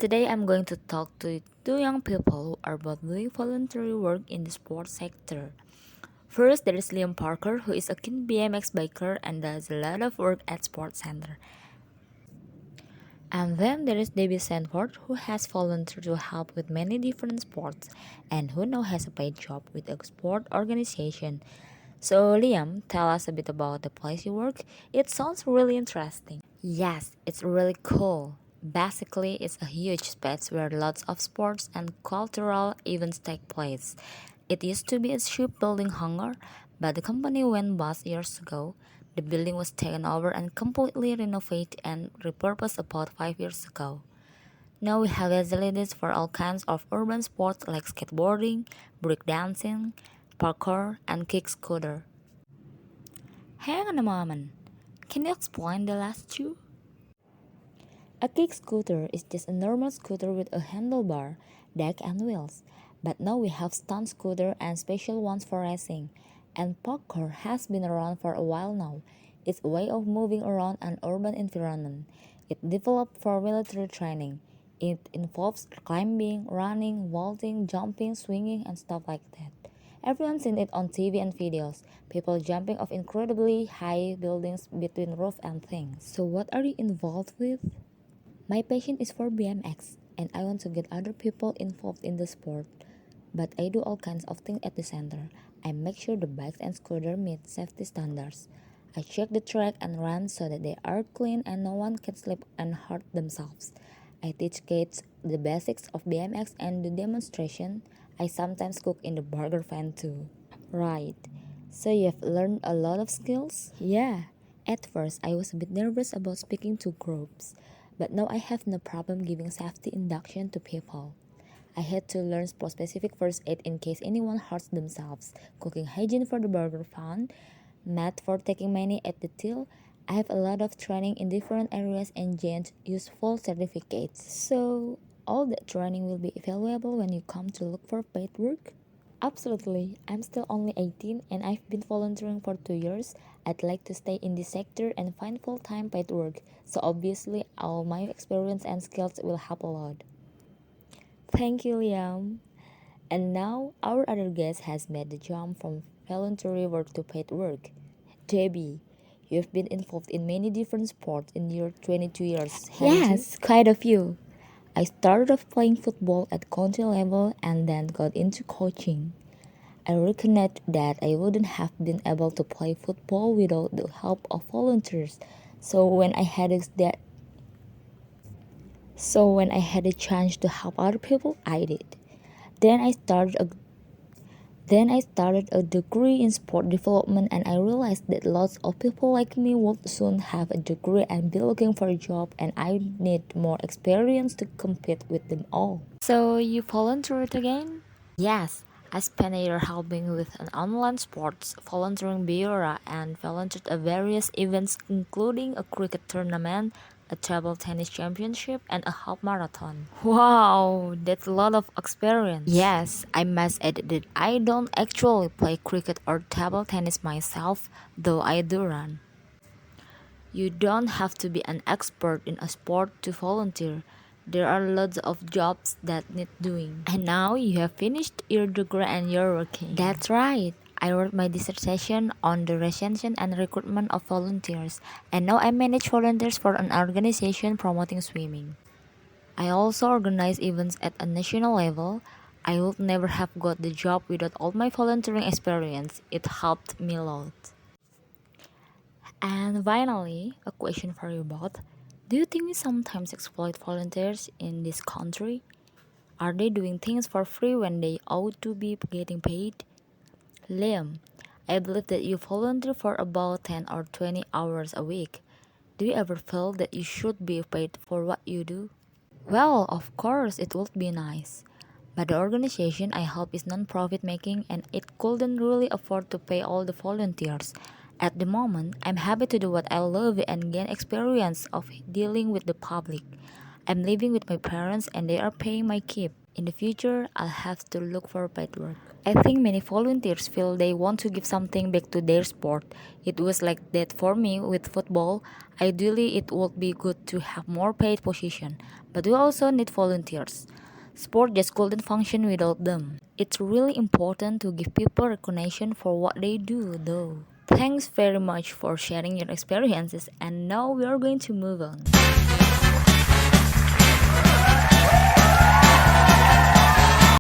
Today I'm going to talk to two young people who are both doing voluntary work in the sports sector. First, there is Liam Parker, who is a keen BMX biker and does a lot of work at Sports Center. And then there is Debbie Sanford, who has volunteered to help with many different sports and who now has a paid job with a sport organization. So, Liam, tell us a bit about the place you work. It sounds really interesting. Yes, it's really cool. Basically, it's a huge space where lots of sports and cultural events take place. It used to be a shipbuilding hangar, but the company went bust years ago. The building was taken over and completely renovated and repurposed about 5 years ago. Now we have facilities for all kinds of urban sports like skateboarding, breakdancing, parkour, and kick scooter. Hang on a moment. Can you explain the last two? A kick scooter is just a normal scooter with a handlebar, deck, and wheels. But now we have stunt scooter and special ones for racing. And parkour has been around for a while now. It's a way of moving around an urban environment. It developed for military training. It involves climbing, running, vaulting, jumping, swinging, and stuff like that. Everyone's seen it on TV and videos. People jumping off incredibly high buildings between roof and things. So what are you involved with? My passion is for BMX, and I want to get other people involved in the sport. But I do all kinds of things at the center. I make sure the bikes and scooters meet safety standards. I check the track and run so that they are clean and no one can slip and hurt themselves. I teach kids the basics of BMX and do demonstration. I sometimes cook in the burger van too. Right. So you've learned a lot of skills? Yeah. At first, I was a bit nervous about speaking to groups, but now I have no problem giving safety induction to people. I had to learn specific first aid in case anyone hurts themselves, cooking hygiene for the burger fun, math for taking money at the till. I have a lot of training in different areas and gained useful certificates. So, all that training will be valuable when you come to look for paid work? Absolutely. I'm still only 18 and I've been volunteering for 2 years. I'd like to stay in this sector and find full-time paid work. So obviously all my experience and skills will help a lot. Thank you, Liam. And now our other guest has made the jump from voluntary work to paid work. Debbie, you've been involved in many different sports in your 22 years, haven't you? Yes, quite a few. I started off playing football at county level and then got into coaching. I recognize that I wouldn't have been able to play football without the help of volunteers. So when I had that when I had a chance to help other people, I did. Then I started a degree in sport development and I realized that lots of people like me would soon have a degree and be looking for a job and I need more experience to compete with them all. So you volunteered again? Yes, I spent a year helping with an online sports volunteering bureau and volunteered at various events including a cricket tournament, a table tennis championship, and a half marathon. Wow, that's a lot of experience. Yes, I must add that I don't actually play cricket or table tennis myself, though I do run. You don't have to be an expert in a sport to volunteer. There are lots of jobs that need doing. And now you have finished your degree and you're working. That's right. I wrote my dissertation on the retention and recruitment of volunteers, and now I manage volunteers for an organization promoting swimming. I also organize events at a national level. I would never have got the job without all my volunteering experience. It helped me a lot. And finally, a question for you both. Do you think we sometimes exploit volunteers in this country? Are they doing things for free when they ought to be getting paid? Liam, I believe that you volunteer for about 10 or 20 hours a week. Do you ever feel that you should be paid for what you do? Well, of course, it would be nice. But the organization I help is non-profit making and it couldn't really afford to pay all the volunteers. At the moment, I'm happy to do what I love and gain experience of dealing with the public. I'm living with my parents and they are paying my keep. In the future, I'll have to look for paid work. I think many volunteers feel they want to give something back to their sport. It was like that for me with football. Ideally, it would be good to have more paid position, but we also need volunteers. Sport just couldn't function without them. It's really important to give people recognition for what they do, though. Thanks very much for sharing your experiences, and now we are going to move on.